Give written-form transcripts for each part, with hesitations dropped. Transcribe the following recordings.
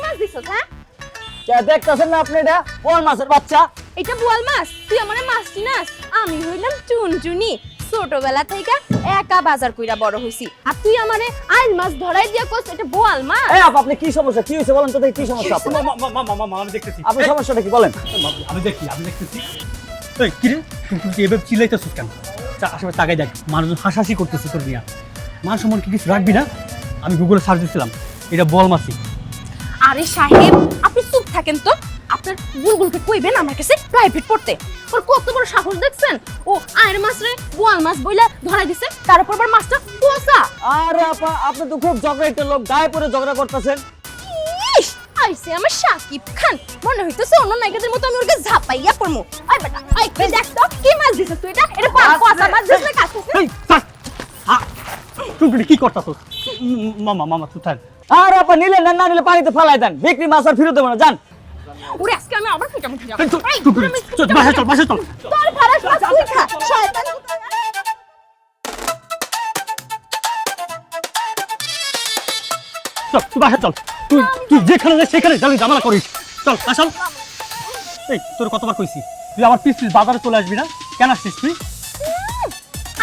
মাছ দিছস হ্যাঁ? কে দেখতেছেন না আপনি? এটা কোন মাছের বাচ্চা? এটা বোয়াল মাছ। তুই আমারে মাছ চিনাস? আমি হইলাম চুনচুনি। ছোটবেলা থেকে একা বাজার কইরা বড় হইছি। আর তুই আমারে আইল মাছ ধরাই দিয়া কস এটা বোয়াল মাছ। এই আপনি কি সমস্যা? কি হইছে বলেন তো দেখি, কি সমস্যা আপনার? মামা আমি দেখতেছি। আপনার সমস্যাটা কি বলেন? আমি দেখতেছি। এই কি রে, তুই এভাবে চিল্লাইতেছিস কেন? আশেপাশে তাকাই দেখ, মানুষজন হাসাহাসি করতেছে তোর নিয়া। মান সম্মান কি কিছু রাখবি না? আমি গুগলে সার্চ দিছিলাম, এটা বল মাছি। আরে সাহেব, আপনি চুপ থাকেন তো। আপনার গুগলকে কইবেন আমার কাছে প্রাইভেট পড়তে। ওর কত বড় সাহস দেখছেন? ও আয়ের মাছ রে বোয়াল মাছ বইলা ধরাই দিছে, তার উপর আবার মাছটা পোষা। আরে আপনি তো খুব ঝগড়াইতে লোক, গায়ে পড়ে ঝগড়া করতেছেন। ইস, আইছে আমার সাকিব খান। মনে হইতেছে অন্য নায়িকাদের মতো আমি ওকে ঝাপাইয়া পড়মু। আই বেটা, আই কি দেখ তো কি মাছ দিছিস তুই? এটা পোষা মাছ দিছিস না কাছে? এই থাক। তুই কি করতাছস? মামা তুই থাক। আর আপনি নিলে নেন, না নিলে পানিতে ফেলাই দেন। বিক্রি মাছ আর ফেরত দেবো না, যান। ওরে আজকে আমি আবার পিটামু ফিরা। চল বাসায় চল। তোর ফারাস মাছ তুই খা, শয়তান। চল তুই বাসায় চল। তুই যেখানে যাস সেখানে জানি ঝামেলা করিস। চল আসল। এই তোর কতবার কইছি তুই আমার পিস বাজারে চলে আসবি না? কেন আসছিস তুই?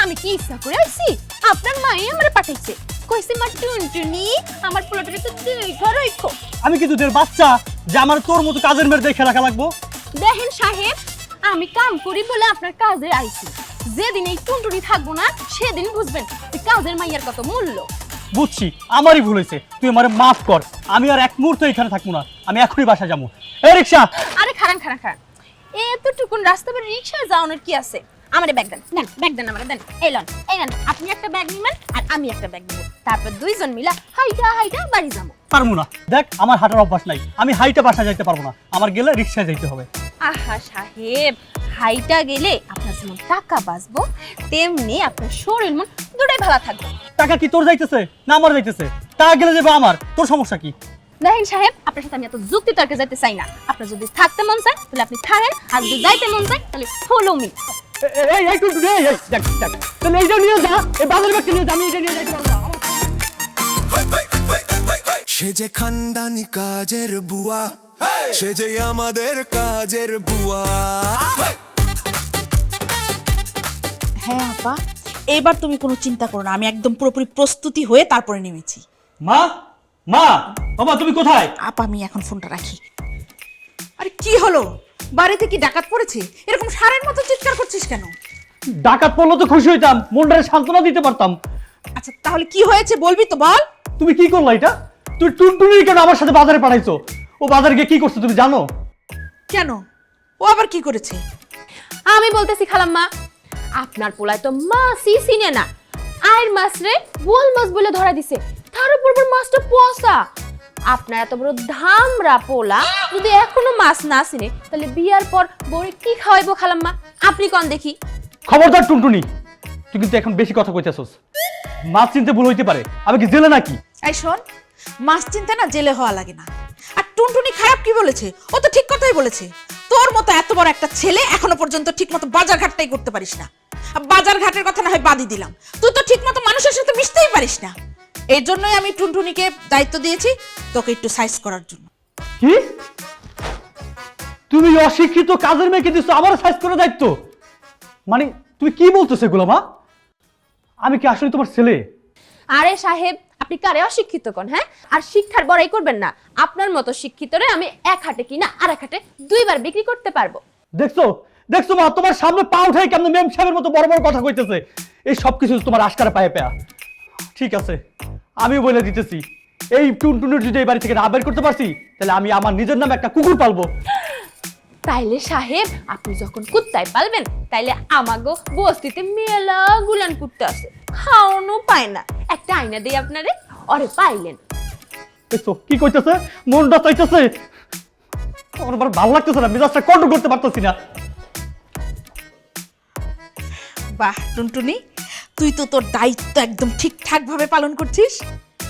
আমি কি ইচ্ছা করে আইছি? আপনার মাই আমারে পাঠাইছে। কইছে মা টুনটুনি আমার পোলাটারে তো দেখা রাখো। আমি কি তোদের বাচ্চা যে আমার তোর মতো কাজের মেয়ের দেখে রাখা লাগবো? দেখেন সাহেব, আমি কাম করি বলে আপনার কাজে আইছি। যেদিন এই টুনটুনি থাকবো না সেদিন বুঝবেন এই কাজের মাইয়ার কত মূল্য। বুঝছি, আমারই ভুল হয়েছে। তুই আমারে মাফ কর। আমি আর এক মুহূর্ত এখানে থাকবো না। আমি এখনই বাসায় যাবো। এই রিকশা! আরে খারান। এতটুকুন রাস্তা বের রিকশায় যাওয়ানোর কি আছে? আমারে ব্যাগ দেন, ব্যাগ দেন আমারে দেন। এই লন, আপনি একটা ব্যাগ নিবেন আর আমি একটা ব্যাগ নিব। তারপর দুইজন মিলা হাইটা বাড়ি যাবো। পারবো না। দেখ, আমার হাঁটার অভ্যাস নাই। আমি হাইটা বাসায় যাইতে পারবো না। আমার গেলে রিকশায় যাইতে হবে। আহা সাহেব, হাইটা গেলে আপনার যেমন টাকা বাঁচবো, তেমনি আপনার শরীর মন দুটাই ভালো থাকবে। টাকা কি তোর যাইতেছে না আমার যাইতেছে? টাকা গেলে যাবে আমার, তোর সমস্যা কি? দেখেন সাহেব, আপনার সাথে আমি এত যুক্তি তর্কে যাইতে চাই না। আপনার যদি থাকতে মন চায় তাহলে আপনি থাকেন, আর যদি যাইতে মন চায় তাহলে ফলো মি। এই টুনটুনি, দেখ তাহলে এইটা নিয়ে যা, এই বাজার ব্যাগটা নিয়ে যা। আমি এইটা নিয়ে যাইতে পারবো না। সে যে খানদানি কাজের বুয়া, সে যে আমাদের কাজের বুয়া। হ্যাঁ আপা, এবার তুমি কোনো চিন্তা করো না, আমি একদম পুরোপুরি প্রস্তুতি হয়ে তারপরে নেমেছি। বাবা তুমি কোথায়? আপা আমি এখন ফোনটা রাখি। আরে কি হলো, বাড়িতে কি ডাকাত পড়েছে? এরকম সারের মতো চিৎকার করছিস কেন? ডাকাত পড়লো তো খুশি হইতাম, মনটারে সান্ত্বনা দিতে পারতাম। আচ্ছা তাহলে কি হয়েছে বলবি তো, বল। তুমি কি করলা এটা? তুই টুনটুনি কেন আমার সাথে বাজারে পাঠাইছো? ও বাজারে গিয়ে কি করছে তুমি জানো? কেন, ও আবার কি করেছে? আমি বলতেছি খালাম্মা, আপনার পোলায় তো মাছই চিনে না। আয়ের মাছ রে বোয়াল মাছ বলে ধরা দিছে, তার উপর মাছটা পোষা। আপনার এত বড় ধামরা পোলা যদি এখনো মাছ না চিনে, তাহলে বিয়ার পর বউরে কি খাওয়াইবো খালাম্মা? আপনি কোন দেখি। খবরদার টুনটুনি, তুই কিন্তু এখন বেশি কথা কইতেছস। মাছ চিনতে ভুল হইতে পারে, আমি কি জেলে নাকি? এই শোন, মাছ চিনতে না জেলে হওয়া লাগে না। আর টুনটুনি খারাপ কি বলেছে? ও তো ঠিক কথাই বলেছে। তোর মতো এত বড় একটা ছেলে এখনো পর্যন্ত ঠিক মতো বাজার ঘাটটাই করতে পারিস না। বাজার ঘাটের কথা না হয় বাদই দিলাম, তুই তো ঠিক মতো মানুষের সাথে মিশতেই পারিস না। এর জন্যই আমি টুনটুনিকে দায়িত্ব দিয়েছি তোকে একটু সাইজ করার জন্য। কি? তুমি অশিক্ষিত কাজের মেয়েকে দিচ্ছ আমার সাইজ করে দায়িত্ব? মানে তুমি কি বলতেছো এগুলো মা? আমি কি আসলে তোমার ছেলে? আরে সাহেব, আপনি কারে অশিক্ষিত কোন? হ্যাঁ, আর শিক্ষার বড়াই করবেন না। আপনার মতো শিক্ষিতরে আমি এক হাটে কিনা আর এক হাটে দুইবার বিক্রি করতে পারবো। দেখছো মা, তোমার সামনে পা উঠাই কেমন মেম সাহেবের মতো বড় বড় কথা কইতেছে। এই সব কিছু তোমার আশকারা পায়ে পেয়া। ঠিক আছে, আমি বলে দিতেছি, এই টুনটুনির যদি এই বাড়ি থেকে না বের করতে পারছি, তাহলে আমি আমার নিজের নামে একটা কুকুর পালবো। তাইলে সাহেব, আপনি যখন কুত্তায় পালবেন, তাইলে আমাগো বস্তিতে মেলা গুলান কুত্তা আছে, খাওয়ানো পায় না। একটা আয়না দেই আপনারে, অরে পাইলেন। দেখছো কি কইতেছে? মনটা চাইতেছে, আমার ভালো লাগতেছে না, মেজাজটা কন্ট্রোল করতে পারতেছি না। বাহ টুনটুনি, তুই তো তোর দায়িত্ব একদম ঠিকঠাক ভাবে পালন করছিস।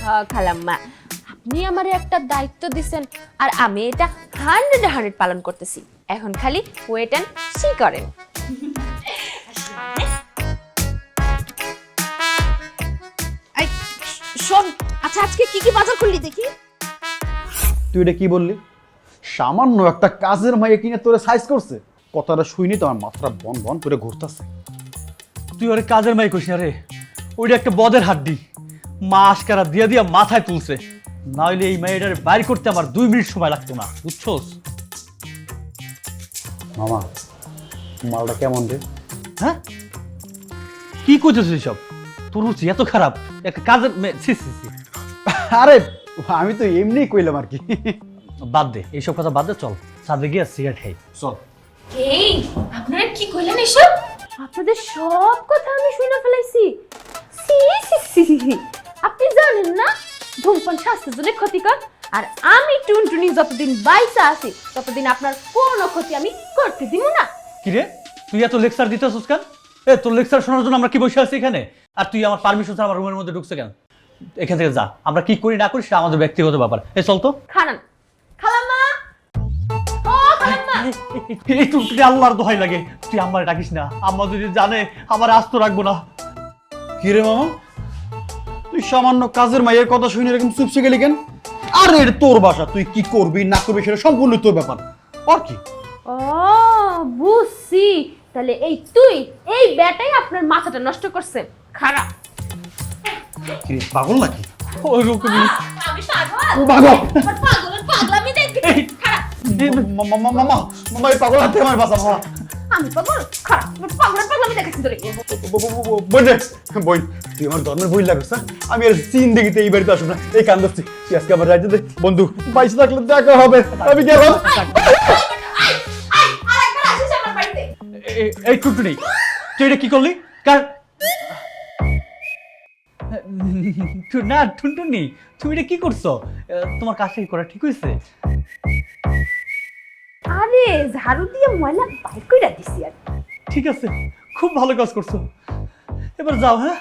হ্যাঁ খালাম্মা, আপনি আমারে একটা দায়িত্ব দিছেন আর আমি এটা 100 পালন করতেছি। এখন খালি ওয়েট এন্ড সি করেন। এই শোন, আচ্ছা আজকে কি কি বাজার করলি দেখি? তুই এটা কি বললি? সামান্য একটা কাজের মাইয়ে কিনে তোরে সাইজ করছে? কথাটা শুইনি তো আমার মাথাটা বন বন করে ঘুরতেছে। তুই ওরে কাজের মাই কইস না রে, ওইটা একটা বদের হাড্ডি। মা আশকারা দিয়া দিয়া মাথায় তুলছে, নাইলে এই মেয়েটারে বাইর করতে আমার 2 মিনিট সময় লাগতো না, বুঝছোস? মামা, মালটা কেমন রে? হ্যাঁ, কি কইতেছিস সব? তোর রুচি এত খারাপ? একটা কাজের মেয়ে, ছি ছি ছি। আরে আমি তো এমনিই কইলাম আর কি। বাদ দে এইসব কথা, বাদ দে, চল সাথে গিয়ে সিগারেট খাই, চল। এই আপনারা কি কইলেন এসব? আপনাদের সব কথা আমি শুনে ফেলাইছি। সি সি সি সি। আপনি জানেন না ধূমপান স্বাস্থ্যের জন্য ক্ষতিকর, আর আমি টুনটুনি যতদিন বাইসা আছি ততদিন আপনার কোনো ক্ষতি আমি করতে দিব না। কি রে, তুই এত লেকচার দিতেছিস কেন? এ তোর লেকচার শোনার জন্য আমরা কি বসে আছি এখানে? আর তুই আমার পারমিশন ছাড়া আমার রুমের মধ্যে ঢুকছে কেন? এখান থেকে যা, আমরা কি করি না করি সেটা আমাদের ব্যক্তিগত ব্যাপার। এ চল তো। খানান খালাম্মা, ও খালাম্মা, এই টুকটুকি আল্লাহর দোহাই লাগে, তুই আমার ডাকিস না। আম্মা যদি জানে আমার আস্ত রাখবো না। কি রে মামা, তুই সামান্য কাজের মাইয়ের কথা শুনে এরকম চুপসে গেলি কেন? আরে এটা তোর বাসা, তুই কি করবি না করবি সেটা সম্পূর্ণ তোর ব্যাপার। আর কি? ও বুঝছি, তাহলে তুই এই ব্যাটাই আপনার মাথাটা নষ্ট করছে। খারাপ। কি রে, পাগল নাকি? ওইরকমই। আমি পাগল? ও পাগল। আমার পাগলের পাগলামি দেখবি? খারাপ। মামা মামা মামা, এই পাগল হাতে আমার বাসা মামা। আমি পাগল? খারাপ। আমার পাগলের পাগলামি দেখাচ্ছি তোরে। বোন রে, বোন, তুই আমার ধর্মের বই লাগছ। আমি আর সিন দেখিতে এই বাড়িতে আসব না, এই কান ধরছি। তুই আজকে আমার রাজ্যে দে বন্ধু, বাইসে থাকলে দেখা হবে। আমি গেলাম। আরেকবার আসিস আমার বাড়িতে। এই টুনটুনি, তুই এটা কি করলি? না টুনটুনি, তুমি এটা কি করছো? তোমার কাজটা কি করা ঠিক হয়েছে? আরে ঝাড়ু দিয়ে ময়লা বাইর কইরা দিছি আর। ঠিক আছে, খুব ভালো কাজ করছো। এবার যাও। হ্যাঁ,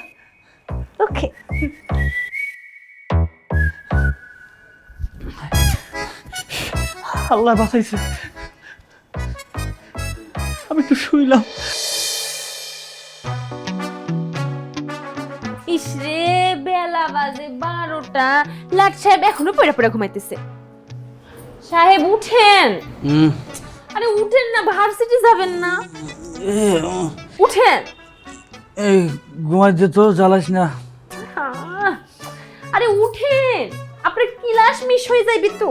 ওকে। আল্লাহ বাঁচাইছে, আমি একটু শুইলাম। ইসরে বেলা বাজে 12টা, লাট সাহেব এখনো পড়ে পড়ে ঘুমাইতেছে। সাহেব উঠেন। আরে উঠেন না, ভার্সিটি যাবেন না? উঠেন। এই ঘুমাই যেত, জ্বালাস না। আরে উঠেন, আপনার ক্লাস মিস হয়ে যাইবি তো।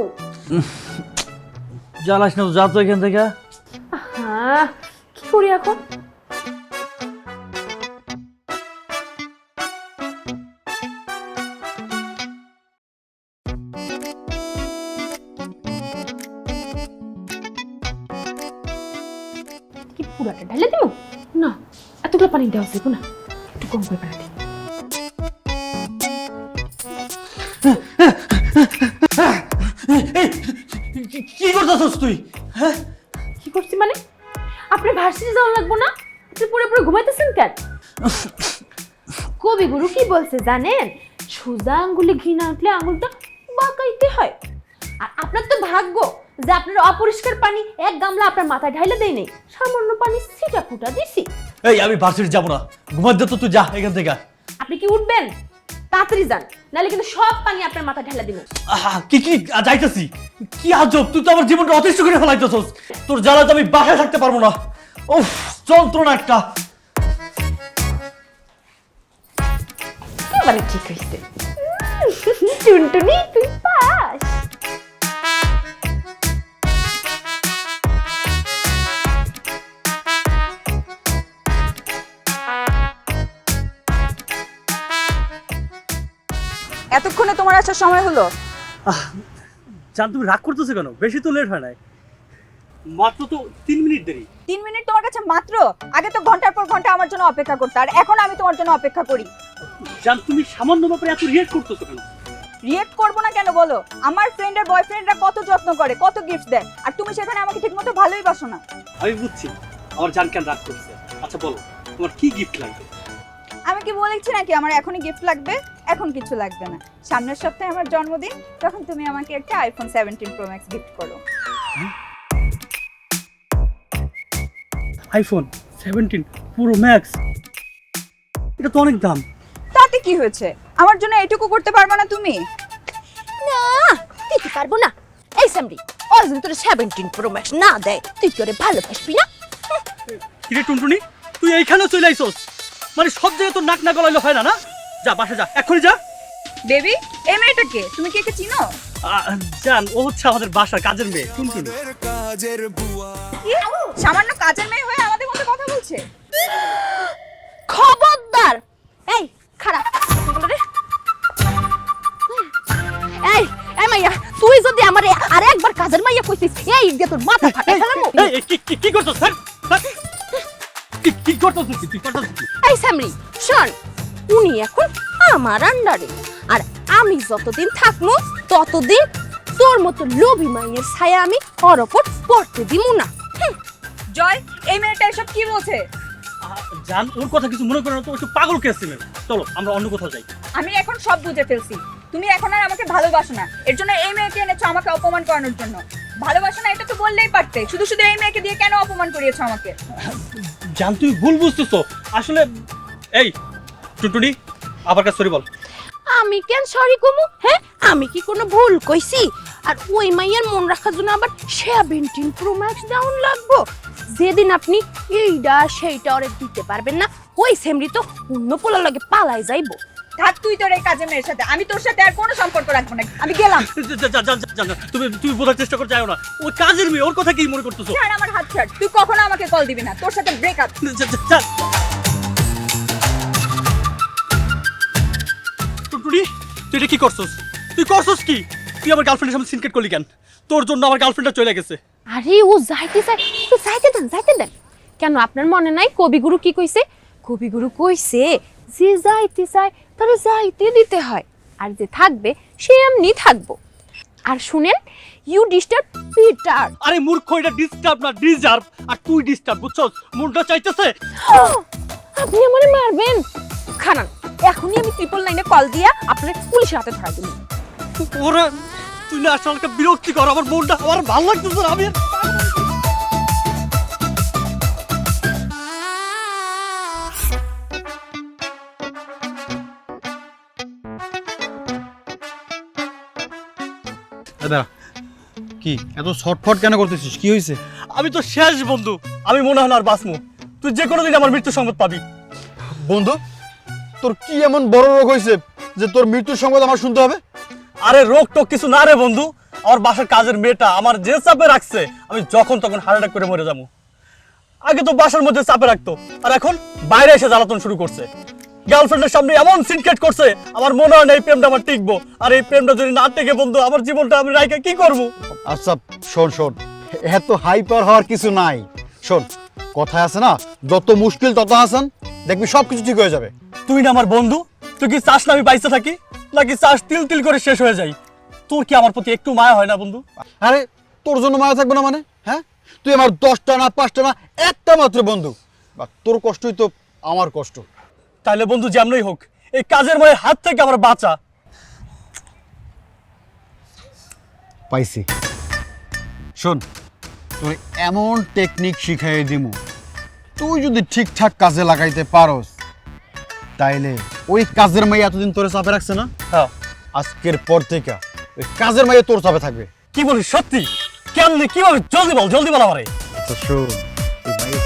জ্বালাস না, যা তো এখান থেকে। হ্যাঁ, কি করি এখন? কি পুরাটা ঢালে দিব? না, এতগুলো পানি দেওয়া যাবে না, একটু কম করে পানি দিই। কি করতেছস তুই? হ্যাঁ, কি করছি মানে? আপনি ভার্সিটি যাওয়া লাগবো না? আপনি পড়ে পড়ে ঘুমাইতেছেন কেন? কবিগুরু কি বলছে জানেন? সোজা আঙ্গুলে ঘি না উঠলে আঙ্গুলটা বাঁকাইতে হয়। আর আপনার তো ভাগ্য যে আপনার অপরিষ্কার পানি এক গামলা আপনার মাথায় ঢাইলে দেয় নেই, সামান্য পানি ছিটা ফুটা দিছি। এই আমি ভার্সিটি যাবো না, ঘুমাতে তো তুই যা এখান থেকে। আপনি কি উঠবেন? তাড়াতাড়ি যান, নাহলে কিন্তু সব পানি আপনার মাথায় ঢালা দিব। কি কি যাইতেছি? কি আজব, তুই তো আমার জীবনটা অতিষ্ঠ করে ফেলাইতেছস। তোর জ্বালা তো আমি বাসায় থাকতে পারবো না। উফ, যন্ত্রণা একটা। এবারে ঠিক হইছে। টুনটুনি তুই পাস। এতক্ষণে তোমার আসার সময় হলো? জান, তুমি রাগ করতেছো কেন? বেশি তো লেট হয় নাই, মাত্র তো 3 মিনিট দেরি। 3 মিনিট তোমার কাছে মাত্র? আগে তো ঘন্টার পর ঘন্টা আমার জন্য অপেক্ষা করতে, আর এখন আমি তোমার জন্য অপেক্ষা করি। জান, তুমি সামান্য ব্যাপারে এত রিয়েক্ট করতেছো কেন? রিয়েক্ট করবো না কেন বলো? আমার ফ্রেন্ডের বয়ফ্রেন্ডরা কত যত্ন করে, কত গিফট দেয়, আর তুমি সেখানে আমাকে ঠিকমতো ভালোই বাসো না। আমি বুঝছি আমার জান কেন রাগ করছে। আচ্ছা বলো, তোমার কি গিফট লাগবে? আমি কি বলেছি নাকি আমার এখনই গিফট লাগবে? এখন কিছু লাগবে না। সামনের সপ্তাহে আমার জন্মদিন, তখন তুমি আমাকে একটা আইফোন 17 প্রো ম্যাক্স গিফট করো। IPhone 17 pro max? এটা তো অনেক দাম। তাতে কি হয়েছে? আমার জন্য এটুকু করতে পারবে না তুমি? না, দিতে পারবো না। এই স্যামরি ও যদি তোর 17 প্রো ম্যাক্স না দেয় তুই কি ওরে ভালোবাসবি না? কিরে টুনটুনি তুই এইখানে চলে আইছস, মানে সব জায়গায় তোর নাক না গলাইলে হয় না না? যা বাসা যা, এক্ষুনি যা। বেবি এই মেয়েটাকে তুমি কি একে চিনো? জান, ও হচ্ছে আমাদের বাসার কাজের মেয়ে টুনটুনি। আমাদের কাজের বুয়া কি সামান্য কাজের মেয়ে হয়ে আমাদের মধ্যে কথা বলছে? খবরদার! এই খারাপ এই এই মাইয়া, তুই যদি আমারে আর একবার কাজের মাইয়া কইছিস এই দিয়ে তোর মাথা ফাটাই ফেলামু। এই কি করছস স্যার? কি করছস তুই? এই স্যামরি শোন, উনি এখন আমার আন্ডারে, আর আমি যতদিন থাকবো ততদিন তোর মতো লোভী মাইয়ের ছায়া আমি ওর ওপর পড়তে দিমু না। জয় এই মেয়েটা এসব কি বলছে? জান, ওর কথা কিছু মনে করে না তো, একটু পাগল কেছিলেন। চলো আমরা অন্য কোথাও যাই। আমি এখন সব বুঝে ফেলছি, তুমি এখন আর আমাকে ভালোবাসো না, এর জন্য এই মেয়েকে এনেছো আমাকে অপমান করানোর জন্য। ভালোবাসো না এটা তো বললেই পারতে, শুধু শুধু এই মেয়েকে দিয়ে কেন অপমান করিয়েছো আমাকে? জান, তুই ভুল বুঝতেছো আসলে। এই টুনটুনি, আবার কাছে সরি বল। আমি কেন সরি কমু? হ্যাঁ, আমি কি কোনো ভুল কইছি? আর ওই মাইয়ের মন রাখার জন্য আবার 17 প্রো ম্যাক্স ডাউন লাগবো? যেদিন আপনি এইটা সেইটা ওরে দিতে পারবেন না, ওই সেমরি তো অন্য পোলার লাগে পালাই যাইবো। থাক তুই তোর এই কাজের মেয়ের সাথে, আমি তোর সাথে আর কোনো সম্পর্ক রাখবো না, আমি গেলাম। তুমি বোঝার চেষ্টা করে যাও না, ওই কাজের মেয়ে, ওর কথা কি মনে করতেছো? ছাড় আমার হাত ছাড়, তুই কখনো আমাকে কল দিবি না, তোর সাথে ব্রেকআপ। টুনটুনি, তুই এটা কি করছস? তুই করছস কি? তুই আমার গার্লফ্রেন্ডের সামনে সিনক্রেট করলি কেন? তোর জন্য আমার গার্লফ্রেন্ডটা চলে গেছে। আরে ও যাইতে চাই তো যাইতে দেন, যাইতে দেন। কেন আপনার মনে নাই কবিগুরু কি কইছে? কবিগুরু কইছে যে যাইতে চায় তারে যাইতে দিতে হয়, আর যে থাকবে সে এমনি থাকবো। আর শুনেন, ইউ ডিস্টার্ব পিটার। আরে মূর্খ, এটা ডিস্টার্ব না, ডিজার্ভ। আর তুই ডিস্টার্ব, বুঝছস? মনটা চাইতেছে। আপনি আমারে মারবেন? খানান, এখনই আমি 999 কল দিয়া আপনার পুলিশের হাতে ধরাই দিই। ওরে, তুই না আসলে একটা বিরক্তি কর, আমার মনটা আমার ভালো লাগতেছে না। আমি দাদা কি এত ছটফট কেন করতেছিস? কি হয়েছে? আমি তো শেষ বন্ধু, আমি মনে হয় না আর বাঁচমু। তুই যে কোনো দিন আমার মৃত্যু সংবাদ পাবি। বন্ধু, তোর কি এমন বড় রোগ হয়েছে যে তোর মৃত্যুর সংবাদ আমার শুনতে হবে? আরে রোগ টোক কিছু না রে বন্ধু, আমার বাসার কাজের মেয়েটা আমার যে চাপে রাখছে, আমি যখন তখন হার্ট অ্যাটাক করে মরে যাবো। আগে তো বাসার মধ্যে চাপে রাখতো, আর এখন বাইরে এসে জ্বালাতন শুরু করছে। গার্লফ্রেন্ডের সামনে এমন সিনক্রেট করছে, আমার মনে হয় না এই প্রেমটা আমার টিকবো। আর এই প্রেমটা যদি না টেকে বন্ধু, আমার জীবনটা আমি রাইকা কি করবো? আচ্ছা শোন শোন, এত হাইপার হওয়ার কিছু নাই। শোন, কথায় আছে না, যত মুশকিল তত হাসান, দেখবি সব কিছু ঠিক হয়ে যাবে। তুই না আমার বন্ধু, তুই কি চাস না আমি বাইসে থাকি, নাকি চাস তিল তিল করে শেষ হয়ে যাই? তোর কি আমার প্রতি একটু মায়া হয় না বন্ধু? আরে তোর জন্য মায়া থাকবে না মানে? হ্যাঁ, তুই আমার 10টা না 5টা না একটা মাত্র বন্ধু, বা তোর কষ্টই তো আমার কষ্ট। তাইলে বন্ধু যেমনই হোক, এই কাজের মায়ের হাত থেকে আমার বাঁচা। পাইছি। শোন, তুই এমন টেকনিক শিখাই দিমু, তুই যদি ঠিকঠাক কাজে লাগাইতে পারস, তাইলে ওই কাজের মাই এতদিন তোরে চাপে রাখছে না, হ্যাঁ, আজকের পর থেকে ওই কাজের মাইয়া তোর চাপে থাকবে। কি বলিস সত্যি? কেমনি, কিভাবে? জলদি বল আমারে। আচ্ছা শোন, ওই মাইয়া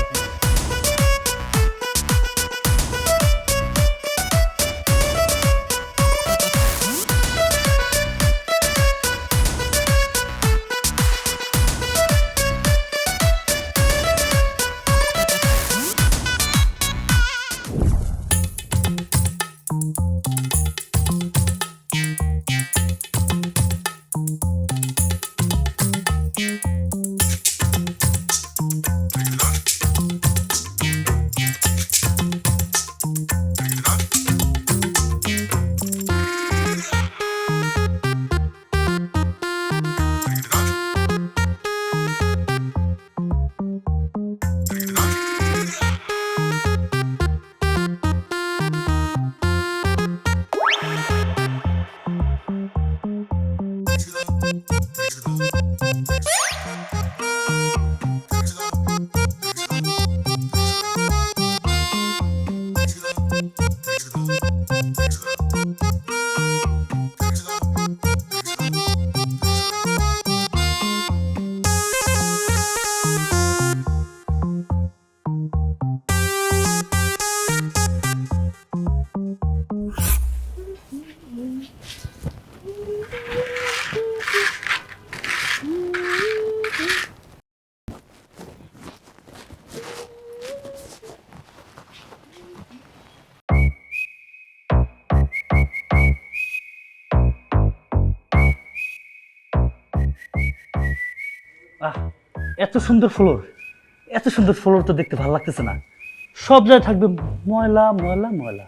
আহ, এত সুন্দর ফ্লোর, এত সুন্দর ফ্লোর তো দেখতে ভালো লাগতেছে না। সব জায়গায় থাকবে ময়লা ময়লা ময়লা,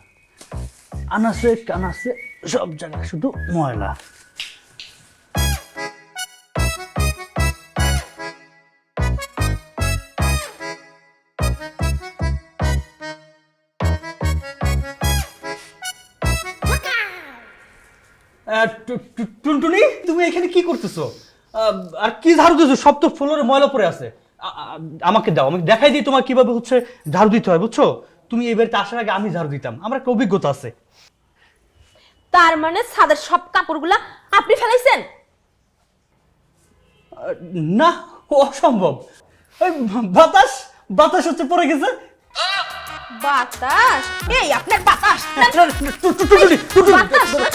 আনাসে কানাসে সব জায়গায় শুধু ময়লা। টুনটুনি, তুমি এখানে কি করতেছো? আর কি ঝাড়ু দিতেছো? সব তো ফ্লোরে ময়লা পড়ে আছে। আমাকে দাও, আমি দেখাই দিই তোমার কিভাবে হচ্ছে ঝাড়ু দিতে হয়, বুঝছো? তুমি এই বাড়িতে আসার আগে আমি ঝাড়ু দিতাম, আমার একটা অভিজ্ঞতা আছে। তার মানে ছাদের সব কাপড়গুলা আপনি ফেলাইছেন? না, অসম্ভব। ওই বাতাস বাতাস হচ্ছে পড়ে গেছে। বাতাস? এই আপনার বাতাস টুনটুনি, বাতাস না?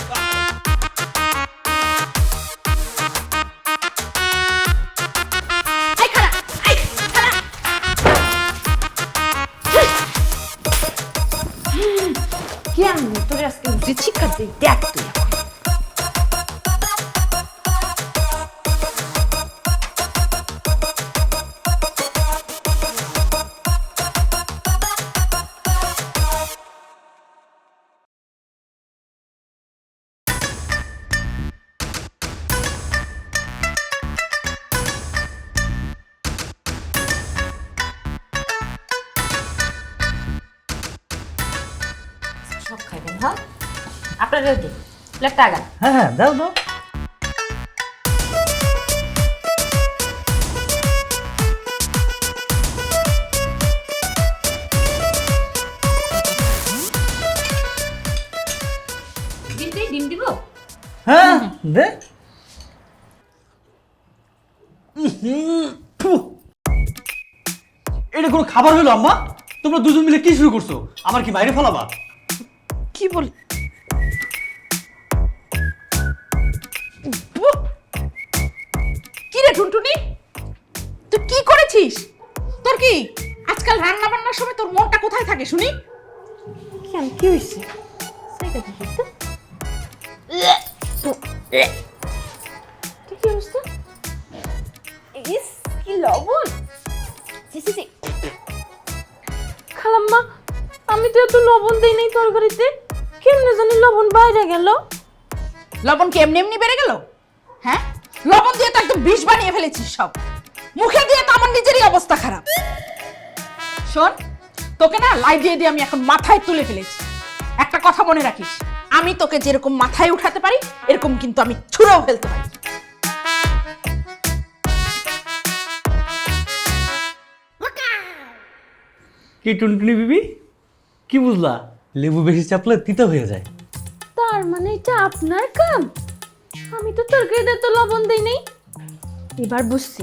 এই খাড়া, এই খাড়া। কেমন তোর আজকে উচিত শিক্ষা দিই, দেখ তুই এখন। সব খাইবেন, হ্যাঁ? আপনার রেডি প্লেটটা আগান। হ্যাঁ হ্যাঁ, দাও দাও। ডিম দিব? হ্যাঁ দে। এটা কোনো খাবার হলো আম্মা? তোমরা দুজন মিলে কি শুরু করছো? আমার কি বাইরে ফেলাবা? কি বল? কি রে টুনটুনি, তুই কি করেছিস? তোর কি আজকাল রান্না বান্নার সময় তোর মনটা কোথায় থাকে শুনি? কেন, কি হয়েছে? কি অবস্থা? ইস, কি লবণ! খালাম্মা, আমি তো এত লবণ দেই নাই তরকারিতে, কেমনে জানি লবণ বাইরে গেল। লবণ কি এমনি এমনি বেড়ে গেল? হ্যাঁ, লবণ দিয়ে তো একদম বিষ বানিয়ে ফেলেছিস সব। মুখে দিয়ে তো আমার নিজেরই অবস্থা খারাপ। শোন, তোকে না লাইভ দিয়ে আমি এখন মাথায় তুলে ফেলেছি। একটা কথা মনে রাখিস, আমি তোকে যেরকম মাথায় উঠাতে পারি এরকম কিন্তু আমি ছুঁড়েও ফেলতে পারি। কি টুনটুনি বিবি, কি বুঝলা? লেবু বেশি চাপলে তিতা হয়ে যায়। তার মানে এটা আপনার কাম? আমি তো তরকারিতে তো লবণ দেই নাই। এবার বুঝছি,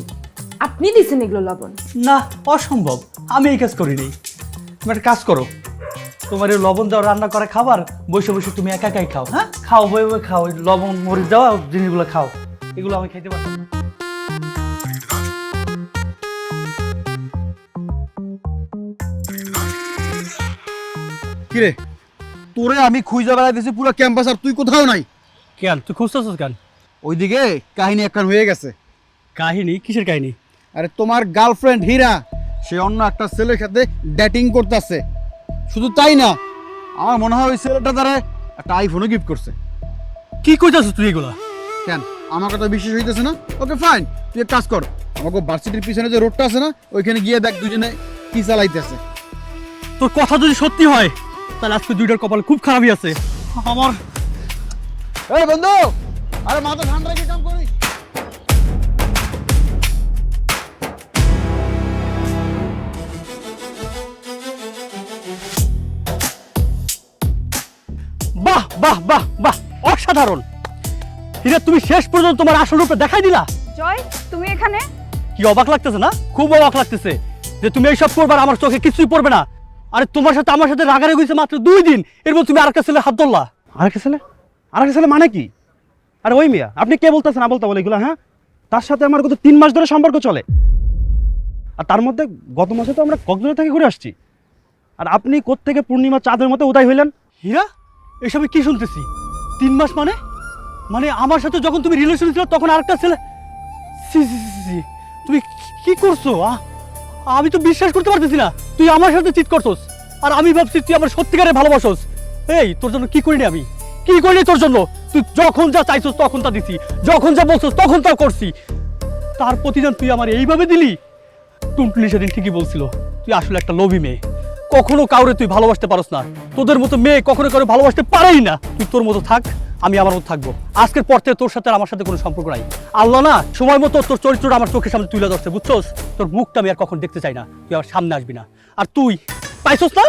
আপনি দিছেন এগুলো লবণ। না, অসম্ভব, আমি এই কাজ করিনি। তুমি একটা কাজ করো, তোমার এই লবণ দেওয়া রান্না করা খাবার বসে বসে তুমি একা একাই খাও। হ্যাঁ, খাও, বই বই খাও, ওই লবণ মরিচ দেওয়া জিনিসগুলো খাও, এগুলো আমি খাইতে পারতাম না। কিরে, তোরে আমি খুঁজে বেড়াই দিছি পুরো ক্যাম্পাস, আর তুই কোথাও নাই। কেন তুই খুঁজতেছিস কেন? ওইদিকে কাহিনী একখান হয়ে গেছে। কাহিনী? কিসের কাহিনী? আরে তোমার গার্লফ্রেন্ড হীরা, সে অন্য একটা ছেলের সাথে ডেটিং করতেছে। শুধু তাই না, আমার মনে হয় ওই ছেলেটা তারা একটা আইফোনও গিফট করছে। কি কইতাছিস তুই এগুলা? কেন, আমার কথা বিশ্বাস হইতেছে না? ওকে ফাইন, তুই এক কাজ কর, আমাকে ভার্সিটির পিছনে যে রোডটা আছে না, ওইখানে গিয়ে দেখ দুজনে কি চালাইতেছে। তোর কথা যদি সত্যি হয় তাহলে আজকে দুইটার কপাল খুব খারাপই আছে আমার। এই বন্ধু, আরে মাথা ঠান্ডা রেখে কাম করিস। বাহ বাহ বাহ বাহ, অসাধারণ। হীরা, তুমি শেষ পর্যন্ত তোমার আসল রূপে দেখাই দিলা। জয়, তুমি এখানে? কি অবাক লাগতেছে না? খুব অবাক লাগতেছে যে তুমি এইসব করবার, আমার চোখে কিছুই পড়বে না। আরে তোমার সাথে আমার সাথে রাগারাগি হয়েছে মাত্র 2 দিন, এর মধ্যে তুমি আরেকটা ছেলে হাত ধরলা। আরেকটা ছেলে? আরেকটা ছেলে মানে কি? আরে ওই মিয়া, আপনি কে বলতেছেন না বলতে বলে এগুলো? হ্যাঁ, তার সাথে আমার গত 3 মাস ধরে সম্পর্ক চলে, আর তার মধ্যে গত মাসে তো আমরা কক্সবাজার থেকে ঘুরে আসছি, আর আপনি কোত্থেকে পূর্ণিমা চাঁদের মতো উদয় হইলেন? হীরা, এসবে কি শুনতেছি? 3 মাস মানে? মানে আমার সাথে যখন তুমি রিলেশন ছিল তখন আরেকটা ছেলে? সি সি সি সি, তুমি কি করছো? আমি তো বিশ্বাস করতে পারতেছি না তুই আমার সাথে চিট করছস, আর আমি ভাবছি তুই আমার সত্যিকারে ভালোবাসস। এই তোর জন্য কি করিনি আমি, কি করিনি তোর জন্য? তুই যখন যা চাইছস তখন তা দিছি, যখন যা বলছস তখন তা করছি, তার প্রতিদান তুই আমার এইভাবে দিলি। টুনটুনি সেদিন ঠিকই বলছিল, তুই আসলে একটা লোভী মেয়ে, কখনো কাউরে তুই ভালোবাসতে পারস না, তোদের মতো মেয়ে কখনো কারো ভালোবাসতে পারেই না। তুই তোর মতো থাক, আমি আমার মতো থাকবো। আজকের পর থেকে তোর সাথে আর আমার সাথে কোনো সম্পর্ক নাই। আল্লাহ না সময় মতো তোর চরিত্রটা আমার চোখের সামনে তুলে ধরছে, বুঝছস? তোর মুখটা আমি আর কখন দেখতে চাই না, তুই আমার সামনে আসবি না। আর তুই পাইছস না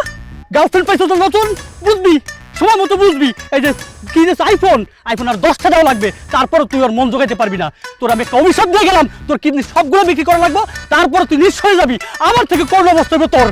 গার্লফ্রেন্ড, পাইছস না নতুন, বুঝবি সময় মতো বুঝবি। এই যে কিনেছ আইফোন, আইফোন আর 10টা দেওয়া লাগবে, তারপরে তুই আর মন জোগাইতে পারবি না। তোর আমি একটা অভিশাপ দিয়ে গেলাম, তোর কিডনি সবগুলো বিক্রি করা লাগবে, তারপরে তুই নিঃস্ব হয়ে যাবি। আমার থেকে করোনা অবস্থা হবে তোর।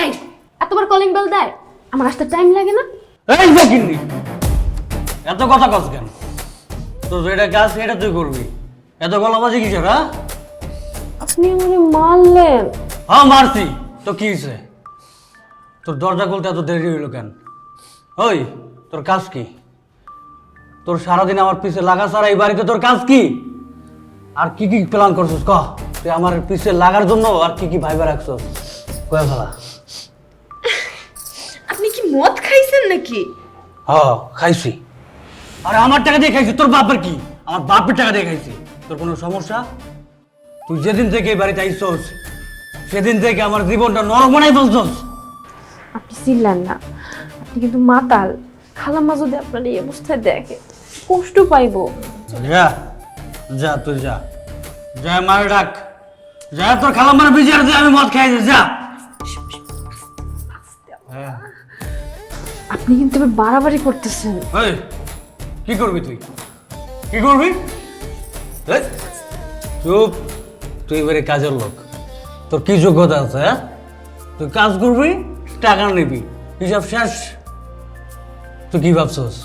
এই এতবার কলিং বেল দেয়, আমার আসতে টাইম লাগে না? এই ফকিন্নি, এত কথা কস কেন? তোর যেটা কাজ সেটা তুই করবি, এত গলাবাজি কিসের? হ্যাঁ আপনি আমাকে মারলেন। হ্যাঁ মারছি তো কি হয়েছে? তোর দরজা খুলতে এত দেরি হইলো কেন? ওই তোর কাজ কি? তোর সারাদিন আমার পিছে লাগা ছাড়া এই বাড়িতে তোর কাজ কি? আর কি কি প্ল্যান করছিস কহ? তুই আমার পিছে লাগার জন্য আর কি কি ভাইবা রাখছস? কয়ে ফেলা। আপনি কি মদ খাইছেন নাকি? হ্যাঁ খাইছি। আরে আমার টাকা দিয়ে খাইছি, তোর বাপের কি? আমার বাপের টাকা দিয়ে খাইছি। তোর কোনো সমস্যা? তুই যেদিন থেকে এই বাড়িতে আইসস সেদিন থেকে আমার জীবনটা নরক বানাই বলছস। আপনি চিনলেন না, আপনি কিন্তু মাতাল। খালাম্মা যদি আপনার এই অবস্থায় দেখে কষ্ট পাইবো। যা যা তুই যা, যা মারে ডাক, যা তোর খালাম্মার বিচার দিয়ে আমি মদ খাই যা। আপনি কিন্তু এবার বাড়াবাড়ি করতেছেন। এই কি করবি তুই? কি করবি? এই, চুপ। তুই এবারে কাজের লোক, তোর কি যোগ্যতা আছে? হ্যাঁ তুই কাজ করবি, টাকা নিবি, হিসাব শেষ। তুই কি ভাবছস?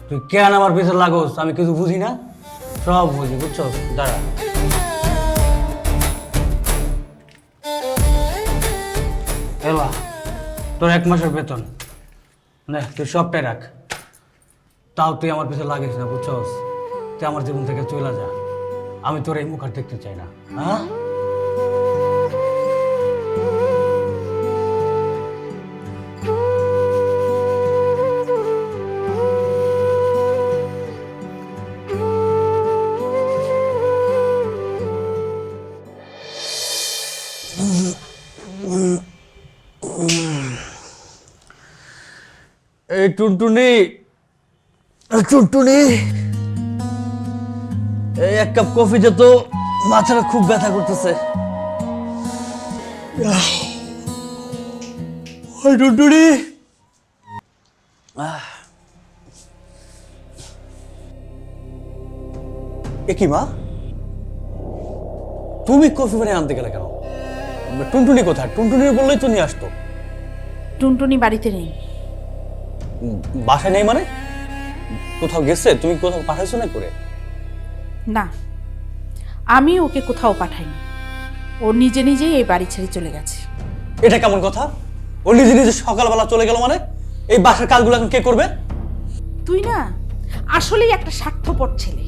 তুই কেন আমার পিছনে লাগোস? আমি কিছু বুঝি না? সব বুঝি, বুঝছস? দাঁড়া। এলা তোর 1 মাসের বেতন নে, তুই সবটাই রাখ। তাও তুই আমার পিছনে লাগিস না, বুঝছস? তুই আমার জীবন থেকে চলে যা, আমি তোর এই মুখ আর দেখতে চাই না। হ্যাঁ এই টুনটুনি, টুনটুনি, এই 1 কাপ কফি দে তো, মাথাটা খুব ব্যথা করতেছে। ওই টুনটুনি, এ কি মা, তুমি কফি বানিয়ে আনতে গেলে কেন? টুনটুনি কোথায়? টুনটুনি বললেই তো নিয়ে আসতো। টুনটুনি বাড়িতে নেই। বাসায় নেই মানে? কোথাও গেছে? তুমি কোথাও পাঠাইছো না করে? না, আমি ওকে কোথাও পাঠাইনি, ও নিজে নিজেই এই বাড়ি ছেড়ে চলে গেছে। এটা কেমন কথা? ও নিজে নিজে সকালবেলা চলে গেল মানে? এই বাসার কাজগুলো এখন কে করবে? তুই না আসলেই একটা স্বার্থপর ছেলে,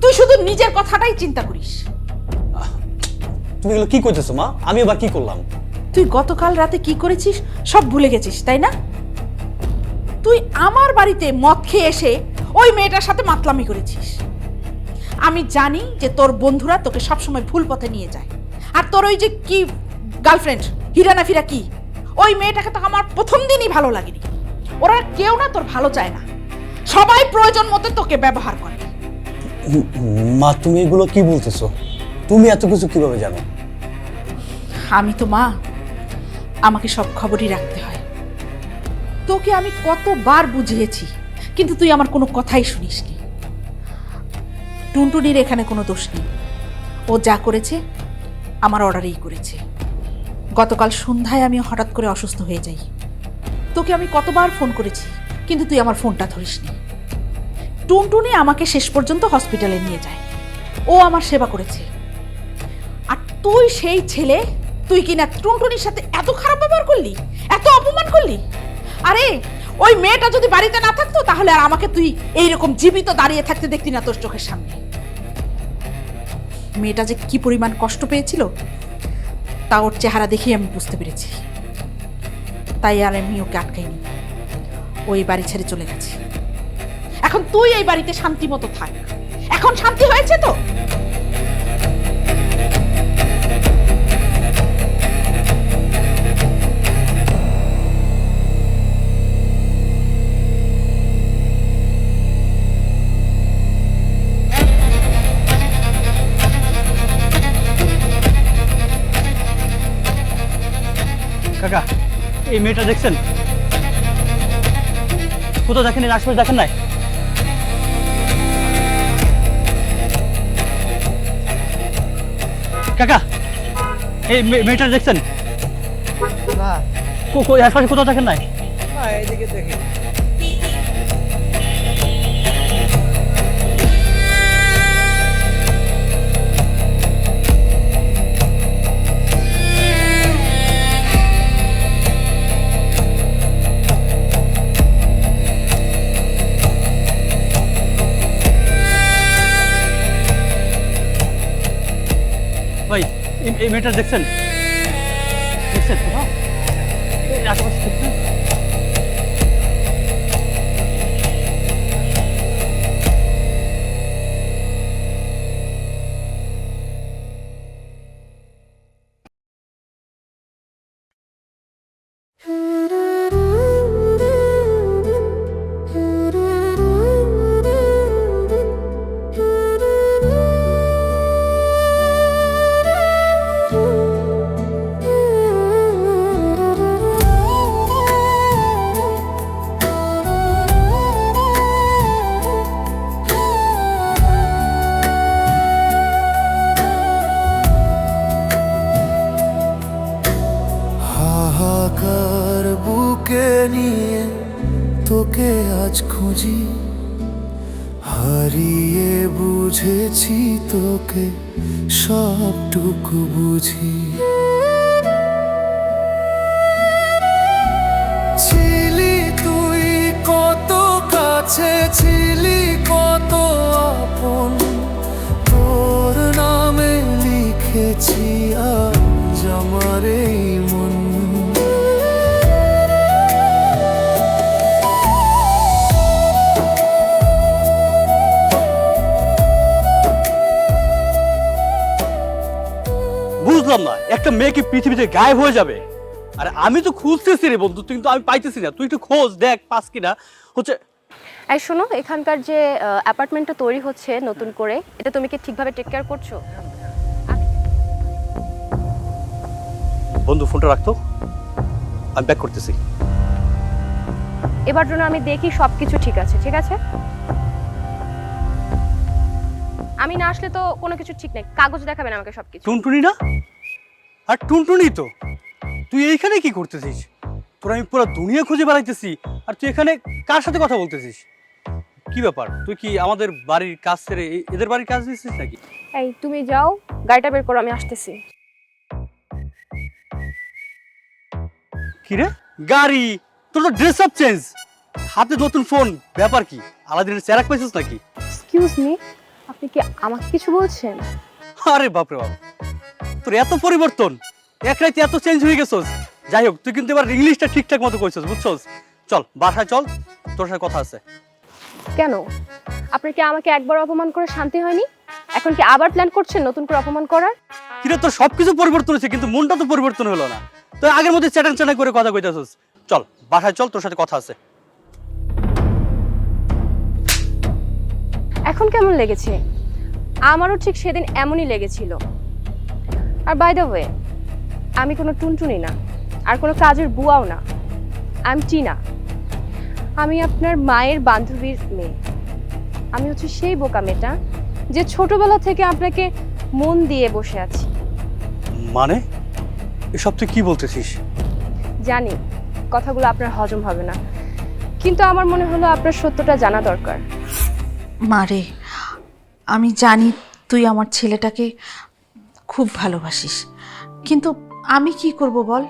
তুই শুধু নিজের কথাটাই চিন্তা করিস। তুমি এগুলো কি করতেছো মা? আমি এবার কি করলাম? তুই গতকাল রাতে কি করেছিস সব ভুলে গেছিস তাই না? তুই আমার বাড়িতে মদ খেয়ে এসে ওই মেয়েটার সাথে মাতলামি করেছিস। আমি জানি যে তোর বন্ধুরা তোকে সবসময় ভুল পথে নিয়ে যায়, আর তোর ওই যে কি গার্লফ্রেন্ড হিরানা ফিরা কি, ওই মেয়েটাকে তো আমার প্রথম দিনই ভালো লাগেনি। ওরা কেউ না তোর ভালো চায় না, সবাই প্রয়োজন মতো তোকে ব্যবহার করে। মা তুমি এগুলো কি বলতেছো? তুমি এত কিছু কিভাবে জানো? আমি তো মা, আমাকে সব খবরই রাখতে হয়। তোকে আমি কতবার বুঝিয়েছি, কিন্তু তুই আমার কোনো কথাই শুনিসনি। টুনটুনির এখানে কোনো দোষ নেই, ও যা করেছে আমার অর্ডারেই করেছে। গতকাল সন্ধ্যায় আমি হঠাৎ করে অসুস্থ হয়ে যাই, তোকে আমি কতবার ফোন করেছি কিন্তু তুই আমার ফোনটা ধরিসনি। টুনটুনি আমাকে শেষ পর্যন্ত হসপিটালে নিয়ে যায়, ও আমার সেবা করেছে। আর তুই সেই ছেলে, তুই কিনা টুনটুনির সাথে এত খারাপ ব্যবহার করলি, এত অপমান করলি। আরে ওই মেয়েটা যদি বাড়িতে না থাকতো তাহলে আর আমাকে তুই এইরকম জীবিত দাঁড়িয়ে থাকতে দেখতি না তোর চোখের সামনে। মেয়েটা যে কি পরিমাণ কষ্ট পেয়েছিল তা ওর চেহারা দেখেই আমি বুঝতে পেরেছি। তাই আর আমি ওকে আটকাইনি, ওই বাড়ি ছেড়ে চলে গেছে। এখন তুই এই বাড়িতে শান্তি মতো থাক। এখন শান্তি হয়েছে তো? কাকা, এই মেয়েটা দেখছেন? কোথাও দেখেন, এর আশপাশে দেখেন নাই? কাকা, এই মেয়েটা দেখছেন? আশপাশে কোথাও দেখেন নাই? ভাই, এই মেয়েটা দেখছেন? দেখছেন কোথাও? এই আশেপাশে দেখছেন? হাহাকার বুকে নিয়ে তোকে আজ খুঁজি, হারিয়ে বুঝেছি তোকে সবটুকু বুঝি। ছিলি তুই কত কাছে, ছিলি কত আপন, তোর নামে লিখেছি আজ আমার এই মন। বুঝলাম না, একটা মেয়ে কি পৃথিবীতে গায়েব হয়ে যাবে? আরে আমি তো খুঁজতেছি রে বন্ধু, কিন্তু আমি পাইতেছি না। তুই একটু খোঁজ দেখ, পাস কিনা হচ্ছে। এই শোনো, এখানকার যে অ্যাপার্টমেন্টটা তৈরি হচ্ছে নতুন করে, এটা তুমি কি ঠিকভাবে টেক কেয়ার করছো? বন্ধু ফোনটা রাখতো, আমি ব্যাক করতেছি। এবার জন্য আমি দেখি সবকিছু ঠিক আছে। ঠিক আছে, আমি না আসলে তো কোনো কিছু ঠিক নেই। কাগজ দেখাবেন আমাকে সবকিছু। টুনটুনি না? আর টুনটুনি তো। তুই এইখানে কি করতেছিস? তোর আমি পুরো দুনিয়া খুঁজে বেড়াইতেছি, আর তুই এখানে কার সাথে কথা বলতেছিস? কি ব্যাপার? তুই কি আমাদের বাড়ির কাজ ছেড়ে এদের বাড়ির কাজ দিচ্ছিস নাকি? এই তুমি যাও, গাড়িটা বের করো, আমি আসতেছি। কি রে গাড়ি? তোর তো ড্রেস আপ চেঞ্জ, হাতে নতুন ফোন, ব্যাপার কি? আলাদিনের চেরাক পাইছিস নাকি? এক্সকিউজ মি, আপনি কি আমাকে কিছু বলছেন? আরে বাপরে বাপ, তোর এত পরিবর্তন, এক রাইতে এত চেঞ্জ হয়ে গেছস। যাই হোক, তুই কিন্তু এবার ইংলিশটা ঠিকঠাক মতো কইছস, বুঝছস? চল বাসায় চল, তোর সাথে কথা আছে। কেন, আপনার কি আমাকে একবার অপমান করে শান্তি হয়নি? এখন কি আবার প্ল্যান করছেন নতুন করে অপমান করার? কিরে, তোর সবকিছু পরিবর্তন হয়েছে কিন্তু মনটা তো পরিবর্তন হলো না। তুই আগের মধ্যে চ্যাটান চ্যাটান করে কথা কইতাছস। চল বাসায় চল, তোর সাথে কথা আছে। এখন কেমন লেগেছে? আমারও ঠিক সেদিন এমনই লেগেছিল। আর বাই দ্য ওয়ে, আমি কোনো টুনটুনি না, আর কোনো কাজের বুয়াও না। আমি টিনা, আমি আপনার মায়ের বান্ধবীর মেয়ে। আমি হচ্ছে সেই বোকা মেয়েটা যে ছোটবেলা থেকে আপনাকে মন দিয়ে বসে আছি। মানে এসব তুই কি বলতেছিস? জানি কথাগুলো আপনার হজম হবে না, কিন্তু আমার মনে হলো আপনার সত্যটা জানা দরকার। মারে, আমি জানি তুই আমার ছেলেটাকে খুব ভালোবাসিস, কিন্তু আমি কি করব বল?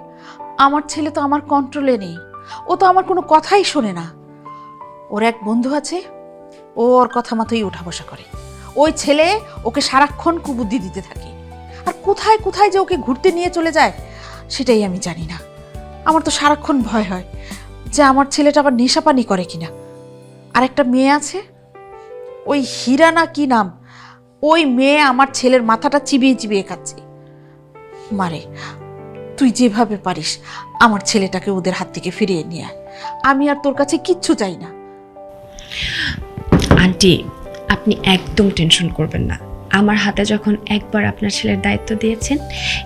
আমার ছেলে তো আমার কন্ট্রোলে নেই, ও তো আমার কোনো কথাই শোনে না। ওর এক বন্ধু আছে, ও ওর কথা মতোই উঠা বসা করে। ওই ছেলে ওকে সারাক্ষণ কুবুদ্ধি দিতে থাকে, আর কোথায় কোথায় যে ওকে ঘুরতে নিয়ে চলে যায় সেটাই আমি জানি না। আমার তো সারাক্ষণ ভয় হয় যে আমার ছেলেটা আবার নেশাপানি করে কিনা। আর একটা মেয়ে আছে, ওই হীরা না কি নাম, ওই মেয়ে আমার ছেলের মাথাটা চিবিয়ে চিবিয়ে খাচ্ছে। মারে, তুই যেভাবে পারিস আমার ছেলেটাকে ওদের হাত থেকে ফিরিয়ে নিয়ে আয়। আমি আর তোর কাছে কিচ্ছু চাই না। আন্টি, আপনি একদম টেনশন করবেন না। আমার হাতে যখন একবার আপনার ছেলের দায়িত্ব দিয়েছেন,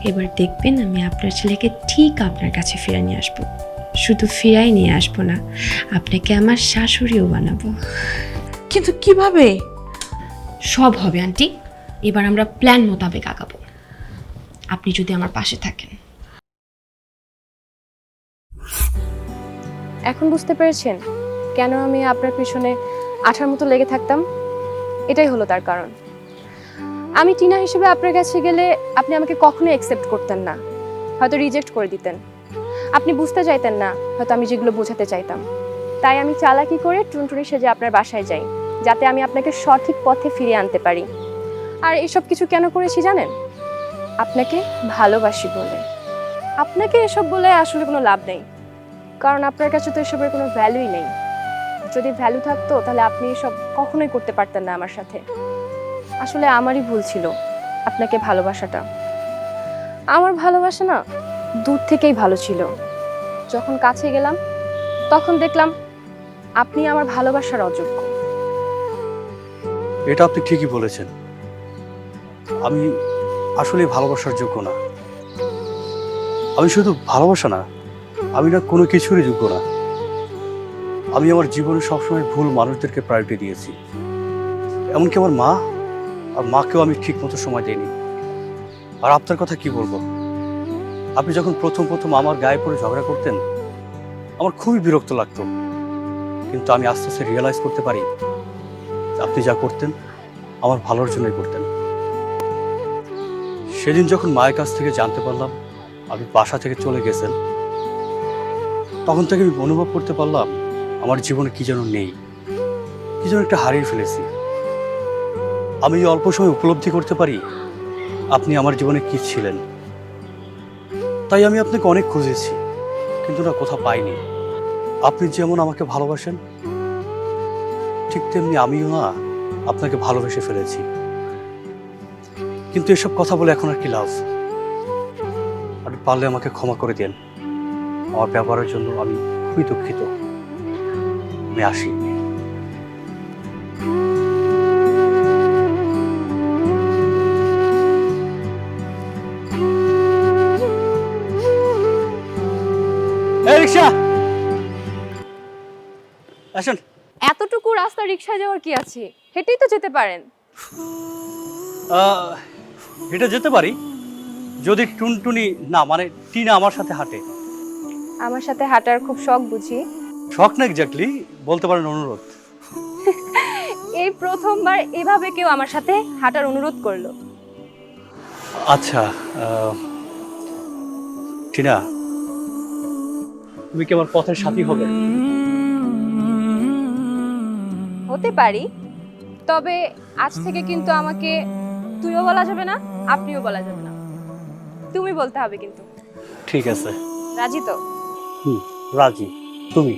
এবার দেখবেন আমি আপনার ছেলেকে ঠিক আপনার কাছে ফিরে নিয়ে আসবো। শুধু ফিরাই নিয়ে আসবো না, আপনাকে আমার শাশুড়িও বানাবো। কিন্তু কিভাবে? সব হবে আন্টি, এবার আমরা প্ল্যান মোতাবেক আগাবো, আপনি যদি আমার পাশে থাকেন। এখন বুঝতে পেরেছেন কেন আমি আপনার পিছনে আঠার মতো লেগে থাকতাম? এটাই হলো তার কারণ। আমি টিনা হিসেবে আপনার কাছে গেলে আপনি আমাকে কখনোই অ্যাকসেপ্ট করতেন না, হয়তো রিজেক্ট করে দিতেন। আপনি বুঝতে চাইতেন না হয়তো আমি যেগুলো বোঝাতে চাইতাম। তাই আমি চালাকি করে টুনটুনি সেজে আপনার বাসায় যাই, যাতে আমি আপনাকে সঠিক পথে ফিরিয়ে আনতে পারি। আর এসব কিছু কেন করেছি জানেন? আপনাকে ভালোবাসি বলে। আপনাকে এসব বলে আসলে কোনো লাভ নেই, কারণ আপনার কাছে তো এসবের কোনো ভ্যালুই নেই। যদি ভ্যালু থাকতো তাহলে আপনি এসব কখনোই করতে পারতেন না আমার সাথে। আসলে আমারই ভুল ছিল আপনাকে ভালোবাসাটা। আমার ভালোবাসা না দূর থেকেই ভালো ছিল। যখন কাছে গেলাম তখন দেখলাম আপনি আমার ভালোবাসার অযোগ্য। এটা আপনি ঠিকই বলেছেন, আমি আসলে ভালোবাসার যোগ্য না। আমি শুধু ভালোবাসা না, আমি না কোনো কিছুরই যোগ্য না। আমি আমার জীবনে সবসময় ভুল মানুষদেরকে প্রায়োরিটি দিয়েছি, এমনকি আমার মা আর মাকেও আমি ঠিক মতো সময় দিইনি। আর আপনার কথা কি বলবো, আপনি যখন প্রথম প্রথম আমার গায়ে পড়ে ঝগড়া করতেন আমার খুবই বিরক্ত লাগতো, কিন্তু আমি আস্তে আস্তে রিয়েলাইজ করতে পারি আপনি যা করতেন আমার ভালোর জন্যই করতেন। সেদিন যখন মায়ের কাছ থেকে জানতে পারলাম আপনি বাসা থেকে চলে গেছেন, তখন থেকে আমি অনুভব করতে পারলাম আমার জীবনে কি যেন নেই, কি যেন একটা হারিয়ে ফেলেছি। আমি এই অল্প সময় উপলব্ধি করতে পারি আপনি আমার জীবনে কি ছিলেন। তাই আমি আপনাকে অনেক খুঁজেছি, কিন্তু না কোথাও পাইনি। আপনি যেমন আমাকে ভালোবাসেন ঠিক তেমনি আমিও না আপনাকে ভালোবেসে ফেলেছি। কিন্তু এসব কথা বলে এখন আর কি লাভ? আপনি পারলে আমাকে ক্ষমা করে দেন, আমার ব্যবহারের জন্য আমি খুবই দুঃখিত। আমি আসি। এই রিক্সা আসেন। এতটুকু রাস্তা রিকশায় যাওয়ার কি আছে? হেঁটেই তো যেতে পারেন। হেঁটে যেতে পারি যদি টুনটুনি না মানে টিনা আমার সাথে হাঁটে। আমার সাথে হাঁটার খুব শখ বুঝি? শখ না এক্স্যাক্টলি, বলতে পারেন অনুরোধ। এই প্রথমবার এভাবে কেউ আমার সাথে হাঁটার অনুরোধ করলো। আচ্ছা টিনা, তুমি কি আমার পথের সাথী হবে? হতে পারি, তবে আজ থেকে কিন্তু আমাকে তুইও বলা যাবে না, আপনিও বলা যাবে না, তুমি বলতে হবে কিন্তু। ঠিক আছে। রাজি তো? রাজি। তুমি?